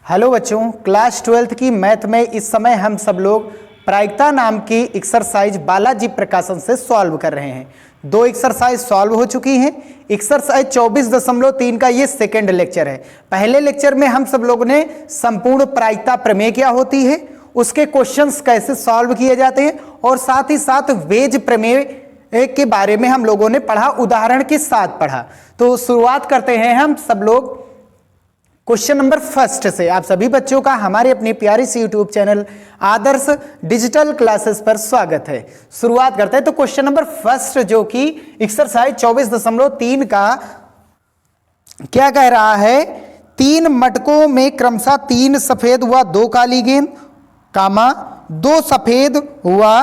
Hello बच्चों, class 12th की math में इस समय हम सब लोग प्रायिकता नाम की एक्सरसाइज बालाजी प्रकाशन से सॉल्व कर रहे हैं। दो एक्सरसाइज सॉल्व हो चुकी हैं। एक्सरसाइज 24.3 का ये सेकेंड लेक्चर है। पहले लेक्चर में हम सब लोगों ने संपूर्ण प्रायिकता प्रमेय क्या होती है, उसके क्वेश्चंस कैसे सॉल्व किए जाते हैं और साथ ही साथ वेज प्रमेय के बारे में हम लोगों ने पढ़ा, उदाहरण के साथ पढ़ा। तो शुरुआत करते हैं हम सब लोग क्वेश्चन नंबर फर्स्ट से। आप सभी बच्चों का हमारे अपने प्यारे से यूट्यूब चैनल आदर्श डिजिटल क्लासेस पर स्वागत है। शुरुआत करते हैं। तो क्वेश्चन नंबर फर्स्ट जो कि एक्सरसाइज 24.3 का क्या कह रहा है, 3 मटकों में क्रमशः 3 सफेद व 2 काली गेंद, कामा 2 सफेद व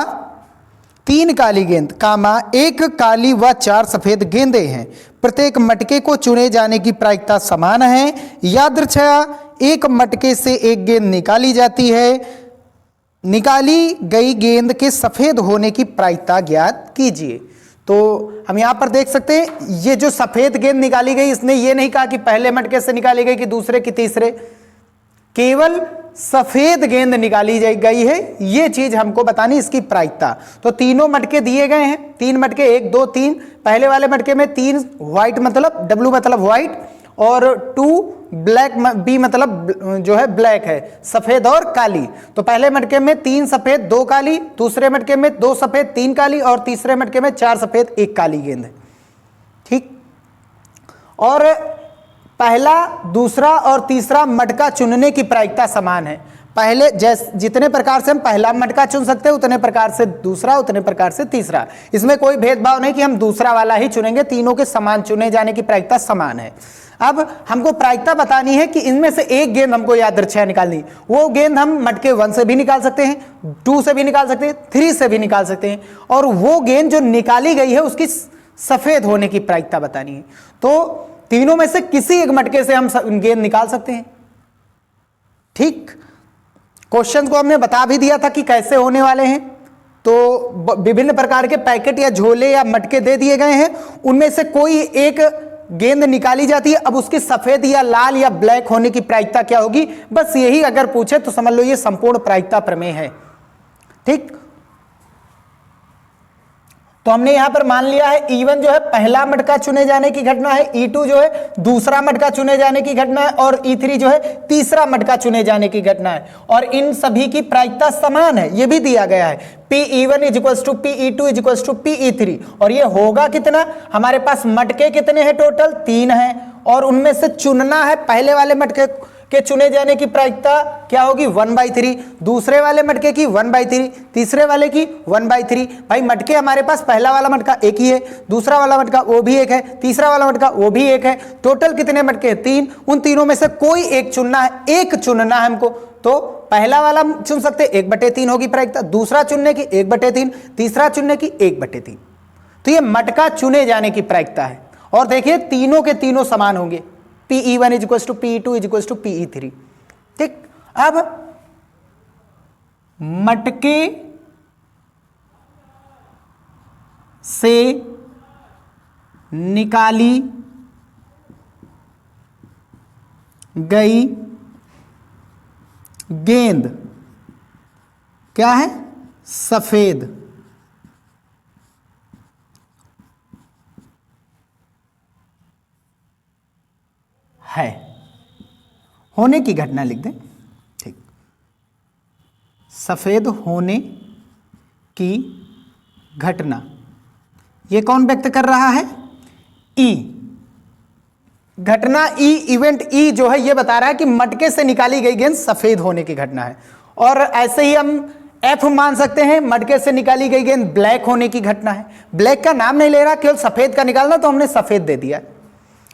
3 काली गेंद, कामा 1 काली व 4 सफेद गेंदें हैं। प्रत्येक मटके को चुने जाने की प्रायिकता समान है। यादृच्छया एक मटके से एक गेंद निकाली जाती है। निकाली गई गेंद के सफेद होने की प्रायिकता ज्ञात कीजिए। तो हम यहां पर देख सकते हैं, ये जो सफेद गेंद निकाली गई, इसने ये नहीं कहा कि पहले मटके से निकाली गई कि दूसरे की तीसरे, केवल सफेद गेंद निकाली गई है, ये चीज हमको बतानी, इसकी प्रायिकता। तो तीनों मटके दिए गए हैं, 3 मटके 1 2 3। पहले वाले मटके में 3 व्हाइट मतलब W मतलब व्हाइट और 2 ब्लैक B मतलब जो है ब्लैक है, सफेद और काली। तो पहले मटके में 3 सफेद 2 काली, दूसरे मटके में 2 सफेद 3 काली और तीसरे मटके में 4 सफेद 1 काली गेंद है। ठीक। और पहला, दूसरा और तीसरा मटका चुनने की प्रायिकता समान है। पहले जितने प्रकार से हम पहला मटका चुन सकते हैं, उतने प्रकार से दूसरा, उतने प्रकार से तीसरा। इसमें कोई भेदभाव नहीं कि हम दूसरा वाला ही चुनेंगे, तीनों के समान चुने जाने की प्रायिकता समान है। अब हमको प्रायिकता बतानी है कि इनमें से एक गेंद हमको यादृच्छया निकालनी। वो गेंद हम मटके 1 से भी निकाल सकते हैं, 2 से भी निकाल सकते हैं, 3 से भी निकाल सकते हैं, और वो गेंद जो निकाली गई है उसकी सफेद होने की प्रायिकता बतानी है। तो तीनों में से किसी एक मटके से हम गेंद निकाल सकते हैं। ठीक। क्वेश्चन को हमने बता भी दिया था कि कैसे होने वाले हैं। तो विभिन्न प्रकार के पैकेट या झोले या मटके दे दिए गए हैं, उनमें से कोई एक गेंद निकाली जाती है। अब उसकी सफेद या लाल या ब्लैक होने की प्रायिकता क्या होगी, बस यही अगर पूछे तो समझ लो ये संपूर्ण प्रायिकता प्रमेय है। ठीक। तो हमने यहां पर मान लिया है E1 जो है पहला मटका चुने जाने की घटना है, E2 जो है दूसरा मटका चुने जाने की घटना है, और E3 जो है तीसरा मटका चुने जाने की घटना है। और इन सभी की प्रायिकता समान है, ये भी दिया गया है, PE1 = PE2 = PE3। और ये होगा कितना, हमारे पास मटके कितने हैं, टोटल 3 हैं, और उनमें से चुनना है। पहले वाले मटके के चुने जाने की प्रायिकता क्या होगी, 1/3, दूसरे वाले मटके की 1/3, तीसरे वाले की 1/3। भाई मटके हमारे पास पहला वाला मटका एक ही है, दूसरा वाला मटका वो भी एक है, तीसरा वाला मटका वो भी एक है, टोटल कितने मटके हैं, 3। उन तीनों में से कोई एक चुनना है, एक चुनना है हमको। तो पहला वाला चुन सकते 1/3 होगी प्रायिकता, दूसरा चुनने की 1/3, तीसरा चुनने की 1/3। तो ये मटका चुने जाने की प्रायिकता है। और देखिए तीनों के तीनों समान होंगे, PE1 = PE2 = PE3। ठीक। अब मटके से निकाली गई गेंद क्या है, सफेद है। होने की घटना लिख दें। ठीक। सफेद होने की घटना, ये कौन व्यक्त कर रहा है, E। घटना E, इवेंट E जो है ये बता रहा है कि मटके से निकाली गई गेंद सफेद होने की घटना है। और ऐसे ही हम F मान सकते हैं, मटके से निकाली गई गेंद ब्लैक होने की घटना है। ब्लैक का नाम नहीं ले रहा, केवल सफेद का निकालना, तो हमने सफेद दे दिया।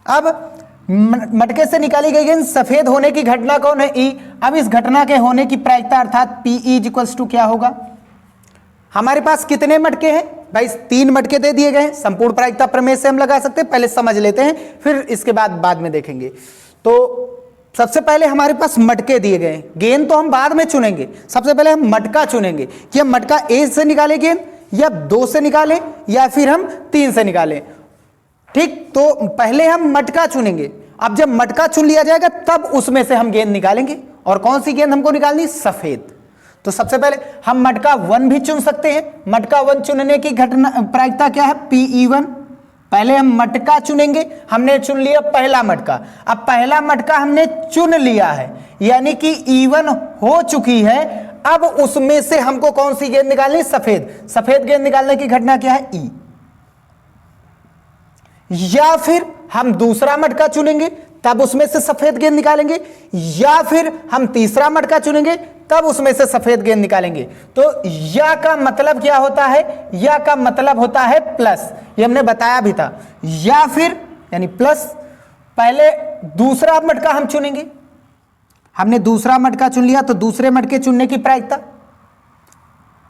अब मटके से निकाली गई गेंद सफेद होने की घटना कौन है, E। अब इस घटना के होने की प्रायिकता अर्थात PE = क्या होगा, हमारे पास कितने मटके हैं भाई, 3 मटके दे दिए गए। संपूर्ण प्रायिकता प्रमेय से हम लगा सकते हैं, पहले समझ लेते हैं, फिर इसके बाद में देखेंगे। तो सबसे पहले हमारे पास मटके दिए गए, गेंद तो हम बाद में चुनेंगे, सबसे पहले हम मटका चुनेंगे कि हम मटका A से निकालें गेंद, या 2 से निकालें, या फिर हम 3 से निकालें। ठीक। तो पहले हम मटका चुनेंगे, अब जब मटका चुन लिया जाएगा तब उसमें से हम गेंद निकालेंगे और कौन सी गेंद हमको निकालनी, सफेद। तो सबसे पहले हम मटका 1 भी चुन सकते हैं। मटका 1 चुनने की घटना प्रायिकता क्या है, PE1। पहले हम मटका चुनेंगे, हमने चुन लिया पहला मटका। अब पहला मटका हमने चुन लिया है, यानी कि E1 हो चुकी है। अब उसमें से हमको कौन सी गेंद निकालनी, सफेद। सफेद गेंद निकालने की घटना क्या है, E। या फिर हम दूसरा मटका चुनेंगे, तब उसमें से सफेद गेंद निकालेंगे, या फिर हम तीसरा मटका चुनेंगे, तब उसमें से सफेद गेंद निकालेंगे। तो या का मतलब क्या होता है, या का मतलब होता है प्लस, ये हमने बताया भी था। या फिर यानी प्लस, पहले दूसरा मटका हम चुनेंगे, हमने दूसरा मटका चुन लिया, तो दूसरे मटके चुनने की प्रायिकता।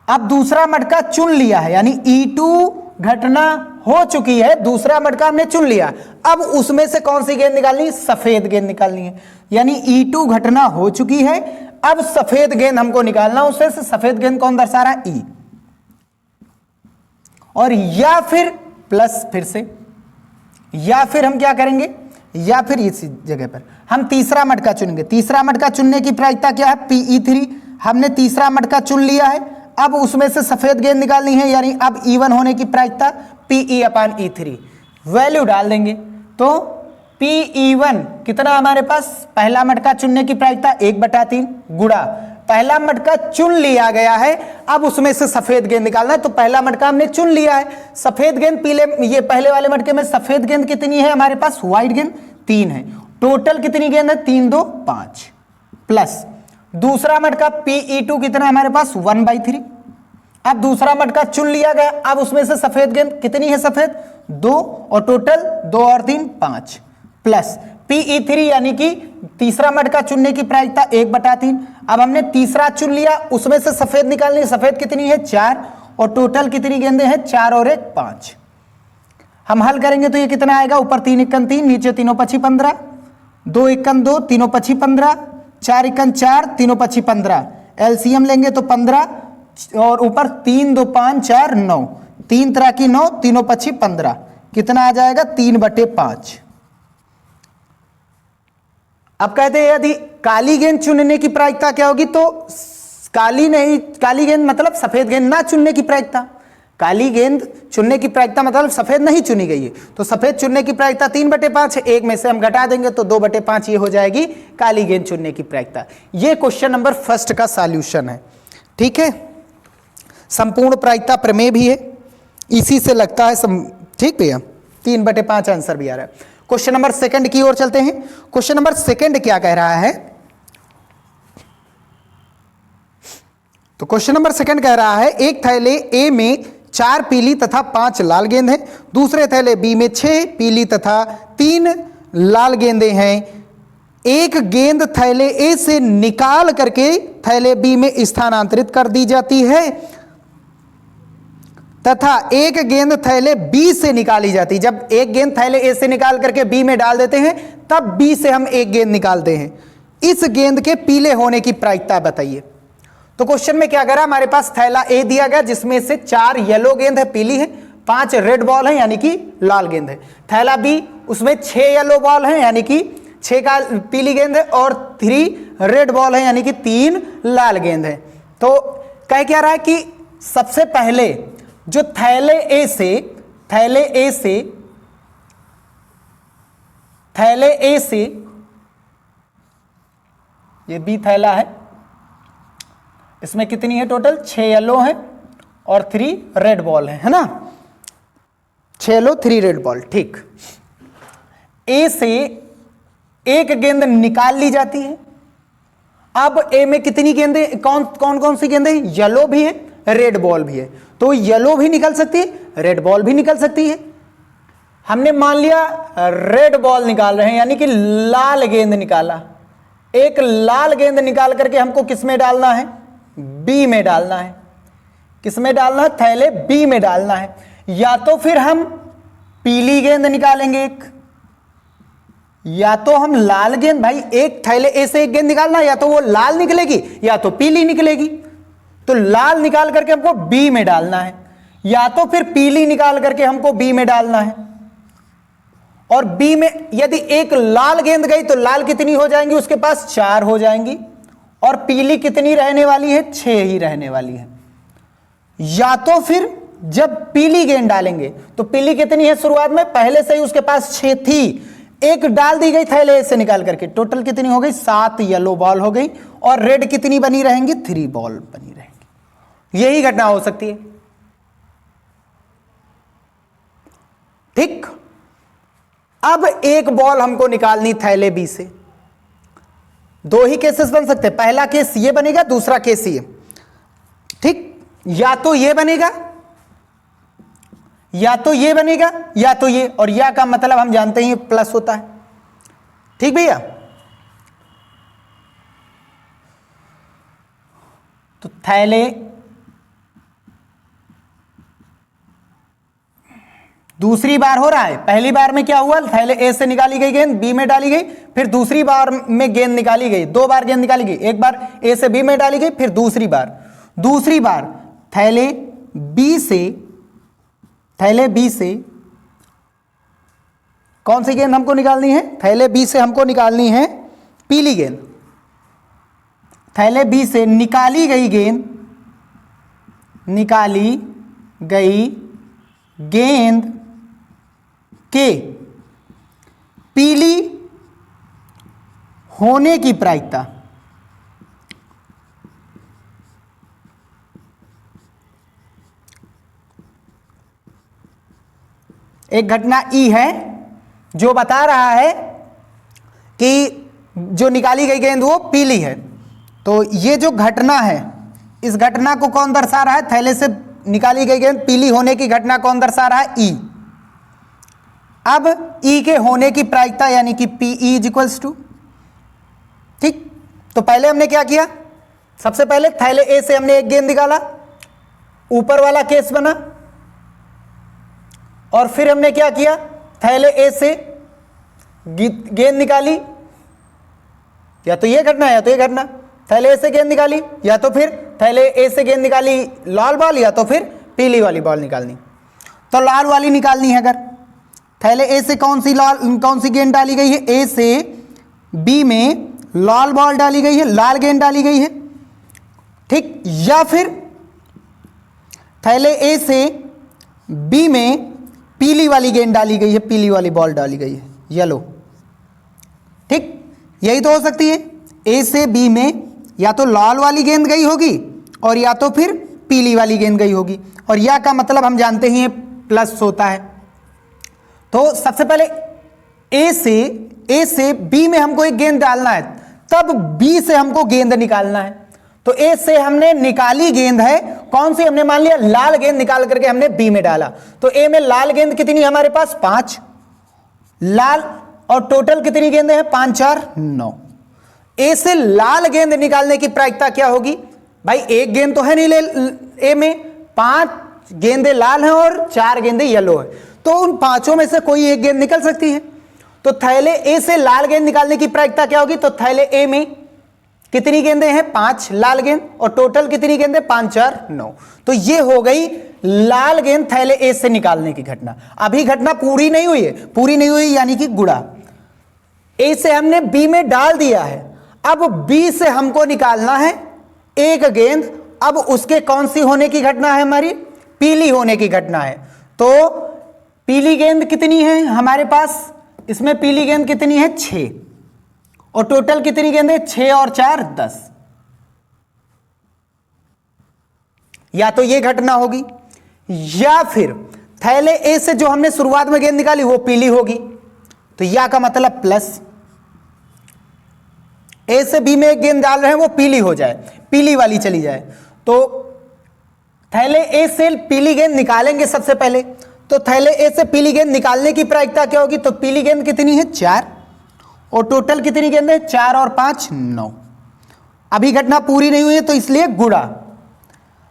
अब दूसरा मटका चुन लिया है, यानी E2 घटना हो चुकी है, दूसरा मटका हमने चुन लिया। अब उसमें से कौन सी गेंद निकालनी, सफेद गेंद निकालनी है। यानी E2 घटना हो चुकी है, अब सफेद गेंद हमको निकालना, उससे सफेद गेंद कौन दर्शा रहा है, E। और या फिर प्लस, फिर से या फिर हम क्या करेंगे, या फिर इसी जगह पर हम तीसरा मटका चुनेंगे। तीसरा मटका चुनने की प्रायिकता क्या है, PE3। हमने तीसरा मटका चुन लिया है, अब उसमें से सफेद गेंद निकालनी है, यानी अब E1 होने की प्रायिकता PE/E3। वैल्यू डाल देंगे तो PE1 कितना हमारे पास, पहला मटका चुनने की प्रायिकता 1/3 गुणा पहला मटका चुन लिया गया है, अब उसमें से सफेद गेंद निकालना है। तो पहला मटका हमने चुन लिया है, सफेद गेंद पीले, ये पहले वाले मटके में सफेद गेंद कितनी है हमारे पास, व्हाइट गेंद 3 है। टोटल कितनी गेंद है, 3 2 5 प्लस दूसरा मटका PE2 कितना हमारे पास, 1/3। अब दूसरा मटका चुन लिया गया, अब उसमें से सफेद गेंद कितनी है, सफेद 2, और टोटल 2 और 3 5 प्लस PE3 यानी कि तीसरा मटका चुनने की प्रायिकता 1/3। अब हमने तीसरा चुन लिया, उसमें से सफेद निकालनी है, सफेद कितनी है 4, और टोटल कितनी गेंदें हैं 4 और 1 5। हम हल करेंगे तो ये कितना आएगा, ऊपर 3 1 3, नीचे 3 5 15, 2 1 2, 3 5 15, 4 1 4, 3 5 15। एलसीएम लेंगे तो 15, और ऊपर 3 2 5 4 9, 3 तरह की 9, 3 5 15, कितना आ जाएगा 3/5। अब कहते हैं यदि काली गेंद चुनने की प्रायिकता क्या होगी, तो काली नहीं, काली गेंद मतलब सफेद गेंद ना चुनने की प्रायिकता। काली गेंद चुनने की प्रायिकता मतलब सफेद नहीं चुनी गई है, तो सफेद चुनने की प्रायिकता 3/5 है, एक में से हम घटा देंगे तो 2/5 ये हो जाएगी काली गेंद चुनने की प्रायिकता। ये क्वेश्चन नंबर फर्स्ट का सॉल्यूशन है। ठीक है, संपूर्ण प्रायिकता प्रमेय भी है, इसी से लगता है ठीक भैया, 3/5 आंसर भी आ रहा है। क्वेश्चन नंबर सेकंड की ओर चलते हैं। क्वेश्चन नंबर सेकंड क्या कह रहा है, तो क्वेश्चन नंबर सेकंड कह रहा है एक थैले ए में 4 पीली तथा 5 लाल गेंद हैं, दूसरे थैले बी में 6 पीली तथा 3 लाल गेंदें हैं। एक गेंद थैले ए से निकाल करके थैले बी में स्थानांतरित कर दी जाती है तथा एक गेंद थैले बी से निकाली जाती। जब एक गेंद थैले ए से निकाल करके बी में डाल देते हैं, तब बी से हम एक गेंद निकालते हैं। इस गेंद के पीले होने की प्रायिकता बताइए। तो क्वेश्चन में क्या करा, हमारे पास थैला ए दिया गया जिसमें से 4 येलो गेंद है, पीली है, 5 रेड बॉल है यानी कि लाल गेंद है। थैला बी, उसमें 6 येलो बॉल है यानी कि 6 का पीली गेंद है, और 3 रेड बॉल है यानी कि 3 लाल गेंद है। तो कह क्या रहा है कि सबसे पहले जो थैले ए से ये बी थैला है, इसमें कितनी है टोटल, 6 येलो है और 3 रेड बॉल है ना, 6 येलो 3 रेड बॉल। ठीक, ए से एक गेंद निकाल ली जाती है। अब ए में कितनी गेंदें, कौन सी गेंदें, येलो भी है, रेड बॉल भी है, तो येलो भी निकल सकती है, रेड बॉल भी निकल सकती है। हमने मान लिया रेड बॉल निकाल रहे हैं यानी कि लाल गेंद निकाला। एक लाल गेंद निकाल करके हमको किस में डालना है, बी में डालना है। किस में डालना है, थैले बी में डालना है। या तो फिर हम पीली गेंद निकालेंगे एक, या तो हम लाल गेंद, भाई एक थैले ए से एक गेंद निकालना, या तो वो लाल निकलेगी या तो पीली निकलेगी। तो लाल निकाल करके हमको बी में डालना है, या तो फिर पीली निकाल करके हमको बी में डालना है। और बी में यदि एक लाल गेंद गई तो लाल कितनी हो जाएंगी, उसके पास 4 हो जाएंगी, और पीली कितनी रहने वाली है, 6 ही रहने वाली है। या तो फिर जब पीली गेंद डालेंगे तो पीली कितनी है शुरुआत में, पहले से ही उसके पास 6 थी, एक डाल दी गई थैले से निकाल करके, टोटल कितनी हो गई, 7 येलो बॉल हो गई, और रेड कितनी बनी रहेंगी, 3 बॉल बनी रहेंगी। यही घटना हो सकती है। ठीक, अब एक बॉल हमको निकालनी थैले बी से। 2 ही केसेस बन सकते हैं, पहला केस ये बनेगा, दूसरा केस ये। ठीक, या तो ये बनेगा, या तो ये बनेगा, या तो ये, और या का मतलब हम जानते हैं प्लस होता है। ठीक भैया, तो थैले दूसरी बार हो रहा है। पहली बार में क्या हुआ, थैले ए से निकाली गई गेंद बी में डाली गई, फिर दूसरी बार में गेंद निकाली गई, 2 बार गेंद निकाली गई, एक बार ए से बी में डाली गई, फिर दूसरी बार थैले बी से कौन सी गेंद हमको निकालनी है, थैले बी से हमको निकालनी है पीली गेंद। थैले बी से निकाली गई गेंद के पीली होने की प्रायिकता, एक घटना ई है जो बता रहा है कि जो निकाली गई गेंद वो पीली है। तो ये जो घटना है, इस घटना को कौन दर्शा रहा है, थैले से निकाली गई गेंद पीली होने की घटना कौन दर्शा रहा है, ई। अब ई के होने की प्रायिकता यानी कि P E is equals to, ठीक, तो पहले हमने क्या किया, सबसे पहले थैले ए से हमने एक गेंद निकाला, ऊपर वाला केस बना, और फिर हमने क्या किया, थैले ए से गेंद निकाली, या तो ये घटना या तो ये घटना, थैले ए से गेंद निकाली, या तो फिर थैले ए से गेंद निकाली लाल बॉल, या तो फिर पीली वाली बॉल निकालनी। तो लाल वाली निकालनी है, अगर थैले ए से कौन सी गेंद डाली गई है, ए से बी में लाल बॉल डाली गई है, लाल गेंद डाली गई है, ठीक, या फिर थैले ए से बी में पीली वाली गेंद डाली गई है, पीली वाली बॉल डाली गई है, येलो। ठीक, यही तो हो सकती है, ए से बी में या तो लाल वाली गेंद गई होगी और या तो फिर पीली वाली गेंद गई होगी, और या का मतलब हम जानते ही प्लस होता है। तो सबसे पहले ए से बी में हमको एक गेंद डालना है, तब बी से हमको गेंद निकालना है। तो ए से हमने निकाली गेंद है, कौन सी हमने मान लिया, लाल गेंद निकाल करके हमने बी में डाला। तो ए में लाल गेंद कितनी है हमारे पास, 5 लाल, और टोटल कितनी गेंदें हैं, 5 4 9। ए से लाल गेंद निकालने की प्रायिकता क्या होगी भाई, एक गेंद तो है नहीं ए में, 5 गेंदें लाल हैं और 4 गेंदें येलो है, तो उन 5 में से कोई एक गेंद निकल सकती है। तो थैले ए से लाल गेंद निकालने की प्रायिकता क्या होगी, तो थैले ए में कितनी गेंदें हैं, 5 लाल गेंद, और टोटल कितनी गेंदें, 5 4 9। तो ये हो गई लाल गेंद थैले ए से निकालने की घटना। अभी घटना पूरी नहीं हुई है, पूरी नहीं हुई यानी कि गुणा, ए से हमने बी में डाल दिया है, अब बी से हमको निकालना है एक गेंद, अब उसके कौन सी होने की घटना है, हमारी पीली होने की घटना है। तो पीली गेंद कितनी है हमारे पास, इसमें पीली गेंद कितनी है, 6, और टोटल कितनी गेंदें, 6 और 4 10। या तो ये घटना होगी, या फिर थैले ए से जो हमने शुरुआत में गेंद निकाली वो पीली होगी, तो या का मतलब प्लस, ए से बी में एक गेंद डाल रहे हैं वो पीली हो जाए, पीली वाली चली जाए। तो थैले ए से पीली गेंद निकालेंगे सबसे पहले, तो थैले ए से पीली गेंद निकालने की प्रायिकता क्या होगी, तो पीली गेंद कितनी है, 4, और टोटल कितनी गेंद है, 4 और 5 9। अभी घटना पूरी नहीं हुई है तो इसलिए गुणा।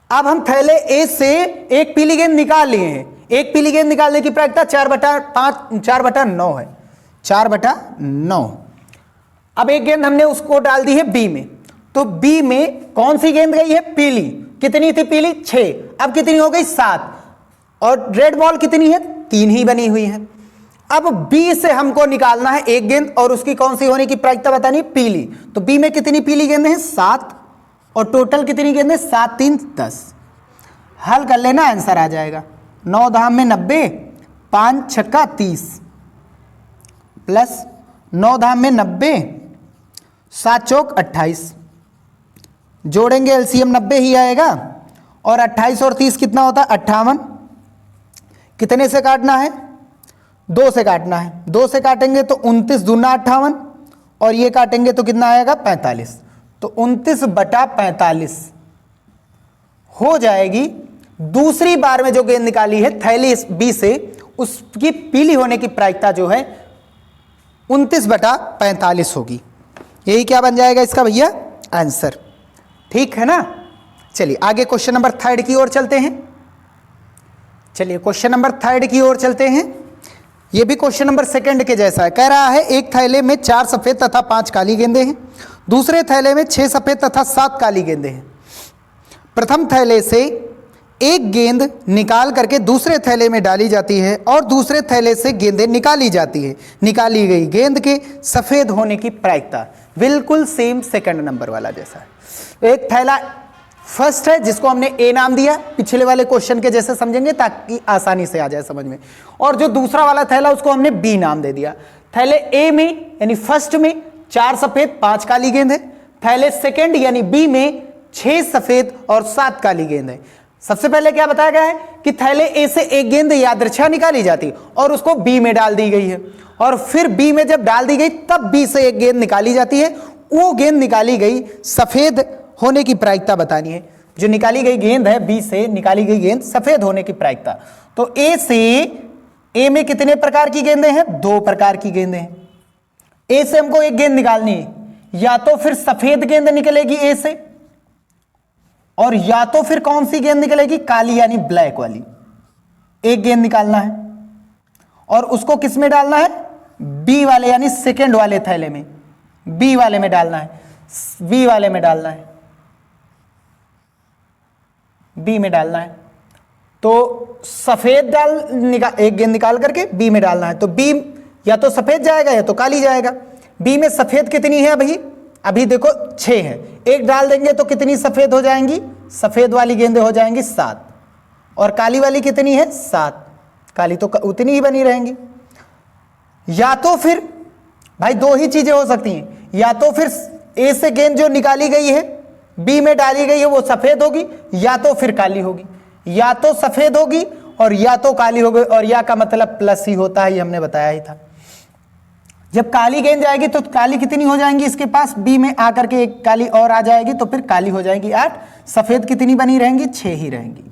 अब हम थैले ए से एक पीली गेंद निकाल लिए हैं, एक पीली गेंद निकालने की प्रायिकता 4/9 है, 4/9। अब एक गेंद हमने उसको डाल दी है बी में, तो बी में कौन सी गेंद गई है, पीली, कितनी थी पीली, 6, अब कितनी हो गई, 7, और रेड बॉल कितनी है, 3 ही बनी हुई है। अब बी से हमको निकालना है एक गेंद और उसकी कौन सी होने की प्रायिकता बतानी है, पीली। तो बी में कितनी पीली गेंदें हैं, 7, और टोटल कितनी गेंदें, 7 3 10। हल कर लेना, आंसर आ जाएगा। 9 धाम में 90, 5 छक्का 30, प्लस 9 धाम में 90, 7 चौक 28। जोड़ेंगे एलसीएम 90 ही आएगा, और 28 और 30 कितना होता है, 58। कितने से काटना है, 2 से काटना है। 2 से काटेंगे तो 29 दूना 58, और ये काटेंगे तो कितना आएगा, 45। तो 29/45 हो जाएगी दूसरी बार में जो गेंद निकाली है थैली बी से, उसकी पीली होने की प्रायिकता जो है 29/45 होगी। यही क्या बन जाएगा इसका भैया, आंसर। ठीक है ना। चलिए आगे क्वेश्चन नंबर 3 की ओर चलते हैं। चलिए क्वेश्चन नंबर 3 की ओर चलते हैं। ये भी क्वेश्चन नंबर 2 के जैसा है। कह रहा है एक थैले में 4 सफेद तथा 5 काली गेंदें हैं, दूसरे थैले में 6 सफेद तथा 7 काली गेंदें हैं। प्रथम थैले से एक गेंद निकाल करके दूसरे थैले में डाली जाती है और दूसरे थैले से गेंदें निकाली जाती है। निकाली गई गेंद के सफेद होने की प्रायिकता बिल्कुल सेम 2 नंबर वाला जैसा है। एक थैला फर्स्ट है जिसको हमने ए नाम दिया, पिछले वाले क्वेश्चन के जैसे समझेंगे ताकि आसानी से आ जाए समझ में। और जो दूसरा वाला थैला उसको हमने बी नाम दे दिया। थैले ए में यानी फर्स्ट में 4 सफेद 5 काली गेंद है, थैले सेकंड यानी बी में 6 सफेद और 7 काली गेंद है। सबसे पहले क्या बताया गया है कि थैले ए से एक गेंद यादृच्छा निकाली जाती और उसको बी में डाल दी गई है, और फिर बी में जब डाल दी गई तब बी से एक गेंद निकाली जाती है। वो गेंद निकाली गई सफेद होने की प्रायिकता बतानी है। जो निकाली गई गेंद है बी से निकाली गई गेंद सफेद होने की प्रायिकता। तो ए से, ए में कितने प्रकार की गेंदें हैं, 2 प्रकार की गेंदें हैं। ए से हमको एक गेंद निकालनी है, या तो फिर सफेद गेंद निकलेगी ए से, और या तो फिर कौन सी गेंद निकलेगी, काली यानी ब्लैक वाली। एक गेंद निकालना है और उसको किस में डालना है, बी वाले यानी सेकंड वाले थैले में, बी वाले में डालना है, बी वाले में डालना है, बी में डालना है। तो सफेद एक गेंद निकाल करके बी में डालना है। तो बी या तो सफेद जाएगा या तो काली जाएगा। बी में सफेद कितनी है अभी देखो 6 है, एक डाल देंगे तो कितनी सफेद हो जाएंगी, सफेद वाली गेंदें हो जाएंगी 7, और काली वाली कितनी है 7, काली तो उतनी ही बनी रहेंगी। या तो फिर भाई 2 ही चीजें हो सकती हैं, या तो फिर ए से गेंद जो निकाली गई है बी में डाली गई है वो सफेद होगी, या तो फिर काली होगी। या तो सफेद होगी और या तो काली होगी, और या का मतलब प्लस ही होता है, ये हमने बताया ही था। जब काली गेंद जाएगी तो काली कितनी हो जाएंगी इसके पास, बी में आकर के एक काली और आ जाएगी तो फिर काली हो जाएंगी 8, सफेद कितनी बनी रहेंगी, 6 ही रहेंगी।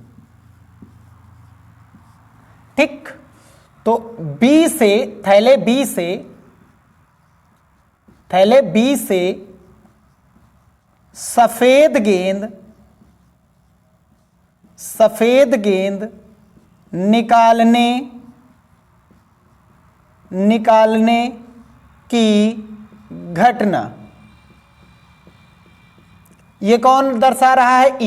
ठीक। तो बी से, थैले बी से सफेद गेंद निकालने की घटना, ये कौन दर्शा रहा है,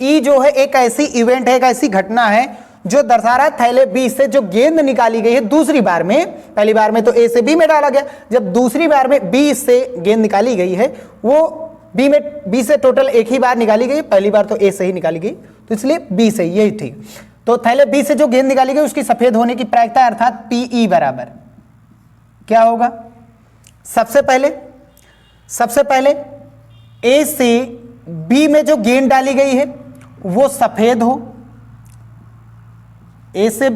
ई जो है एक ऐसी इवेंट है, एक ऐसी घटना है जो दर्शा रहा है थैले बी से जो गेंद निकाली गई है दूसरी बार में, पहली बार में तो ए से बी में डाला गया, जब दूसरी बार में बी से गेंद निकाली गई है वो बी से टोटल एक ही बार निकाली गई, पहली बार तो ए से ही निकाली गई, तो इसलिए बी से, यही ठीक। तो थैले बी से जो गेंद निकाली गई उसकी सफेद होने की प्रायिकता अर्थात पीई बराबर क्या होगा, सबसे पहले ए से बी में जो गेंद डाली गई है वो सफेद हो, ए से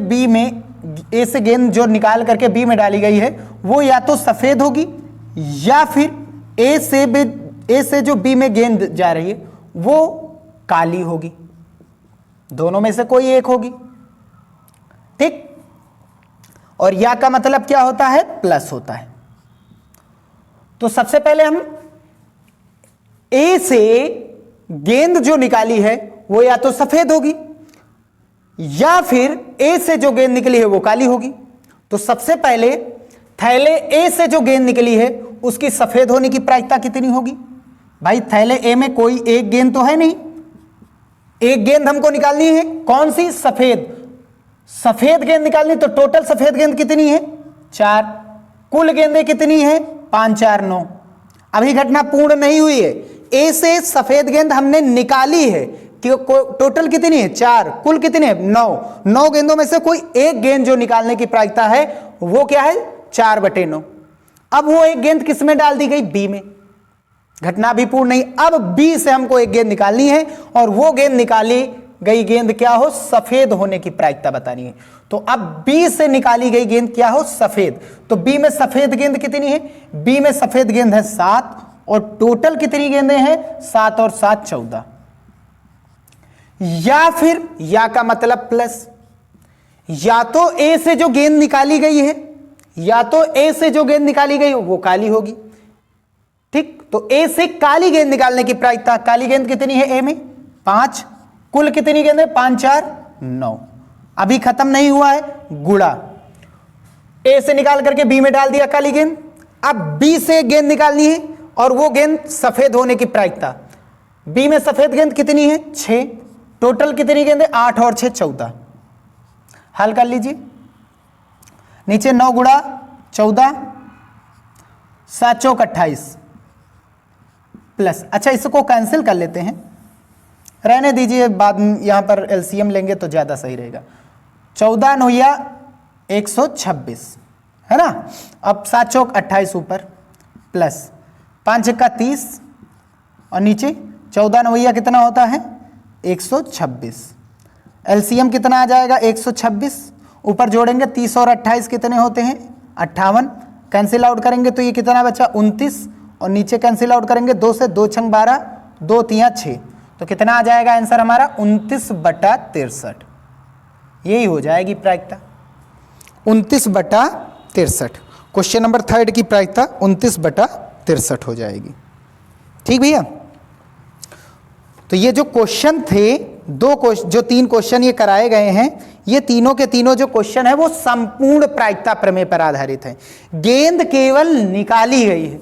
गेंद जो निकाल करके बी में डाली गई है वो या तो सफेद होगी या फिर ए से जो बी में गेंद जा रही है वो काली होगी, दोनों में से कोई एक होगी। ठीक। और या का मतलब क्या होता है, प्लस होता है। तो सबसे पहले हम ए से गेंद जो निकाली है वो या तो सफेद होगी या फिर ए से जो गेंद निकली है वो काली होगी। तो सबसे पहले थैले ए से जो गेंद निकली है उसकी सफेद होने की प्रायिकता कितनी होगी, भाई थैले ए में कोई एक गेंद तो है नहीं, एक गेंद हमको निकालनी है, कौन सी, सफेद गेंद निकालनी। तो टोटल सफेद गेंद कितनी है, 4। कुल गेंदें कितनी है? 5 4 9। अभी घटना पूर्ण नहीं हुई है। ए से सफेद गेंद हमने निकाली है, टोटल कितनी है? 4। कुल कितनी है? 9। 9 गेंदों में से कोई एक गेंद जो निकालने की प्रायिकता है वो क्या है? 4/9। अब वो एक गेंद किस में डाल दी गई? बी में। घटना भी पूर्ण नहीं। अब बी से हमको एक गेंद निकालनी है और वो गेंद निकाली गई गेंद क्या हो? सफेद होने की प्रायिकता बतानी है। तो अब बी से निकाली गई गेंद क्या हो? सफेद। तो बी में सफेद गेंद कितनी है? बी में सफेद गेंद है 7 और टोटल कितनी गेंदें हैं? 7 और 7 14। या फिर या का मतलब प्लस, या तो ए से जो गेंद निकाली गई है, या तो ए से जो गेंद निकाली गई वो काली होगी। ठीक, तो ए से काली गेंद निकालने की प्रायिकता, काली गेंद कितनी है ए में? 5। कुल कितनी गेंद है? 5 4 9। अभी खत्म नहीं हुआ है, गुणा। ए से निकाल करके बी में डाल दिया काली गेंद। अब बी से गेंद निकालनी है और वो गेंद सफेद होने की प्रायिकता। बी में सफेद गेंद कितनी है? 6। टोटल कितनी गेंद है? 8 और 6 14। हल कर लीजिए। नीचे 9 गुणा 14, 7 चौक 28 प्लस। अच्छा, इसको कैंसिल कर लेते हैं, रहने दीजिए, बाद में यहां पर एलसीएम लेंगे तो ज्यादा सही रहेगा। 14 9 126 है ना। अब 7 चौक 28 ऊपर प्लस 5 का 30 और नीचे 14 9 कितना होता है? 126। एलसीएम कितना आ जाएगा? 126। ऊपर जोड़ेंगे 30 और 28 कितने होते हैं? 58। कैंसिल आउट करेंगे तो ये कितना बचा? 29। और नीचे कैंसिल आउट करेंगे 2 से 2 छंग 12, 2 3 6। तो कितना आ जाएगा आंसर हमारा? 29/63। यही हो जाएगी प्रायिकता, 29/63। क्वेश्चन नंबर 3 की प्रायिकता 29/63 हो जाएगी। ठीक भैया, तो ये जो क्वेश्चन थे, जो 3 क्वेश्चन ये कराए गए हैं, ये तीनों के तीनों जो क्वेश्चन है वो संपूर्ण प्रायिकता प्रमेय पर आधारित है। गेंद केवल निकाली गई है,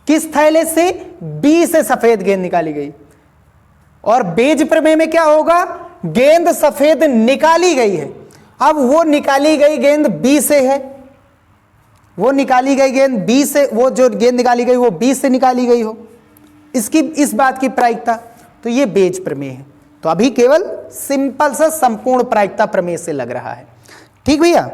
किस थैले से? बी से सफेद गेंद निकाली गई। और बेज प्रमेय में क्या होगा? गेंद सफेद निकाली गई है। अब वो निकाली गई गेंद बी से है, वो निकाली गई गेंद बी से, वो जो गेंद निकाली गई वो बी से निकाली गई हो, इसकी इस बात की प्रायिकता, तो ये बेज प्रमेय है। तो अभी केवल सिंपल सा संपूर्ण प्रायिकता प्रमेय से लग रहा है। ठीक भैया,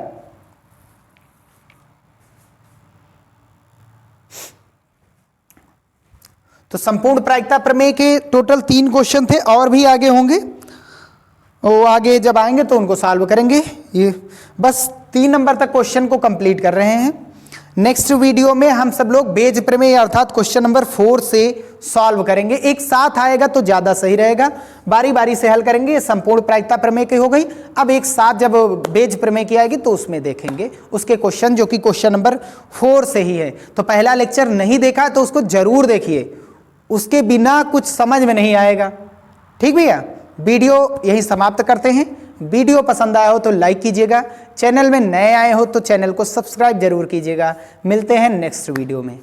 तो संपूर्ण प्रायिकता प्रमेय के टोटल 3 क्वेश्चन थे, और भी आगे होंगे, वो आगे जब आएंगे तो उनको सॉल्व करेंगे। ये बस 3 नंबर तक क्वेश्चन को कंप्लीट कर रहे हैं। नेक्स्ट वीडियो में हम सब लोग बेज प्रमेय अर्थात क्वेश्चन नंबर 4 से सॉल्व करेंगे। एक साथ आएगा तो ज्यादा सही रहेगा, बारी बारी से हल करेंगे। ये संपूर्ण प्रायिकता प्रमेय की हो गई। अब एक साथ जब बेज प्रमेय की आएगी तो उसमें देखेंगे उसके क्वेश्चन, जो कि क्वेश्चन नंबर 4 से ही है। तो पहला लेक्चर नहीं देखा तो उसको जरूर देखिए, उसके बिना कुछ समझ में नहीं आएगा। ठीक भैया, वीडियो यही समाप्त करते हैं। वीडियो पसंद आया हो तो लाइक कीजिएगा, चैनल में नए आए हो तो चैनल को सब्सक्राइब जरूर कीजिएगा। मिलते हैं नेक्स्ट वीडियो में।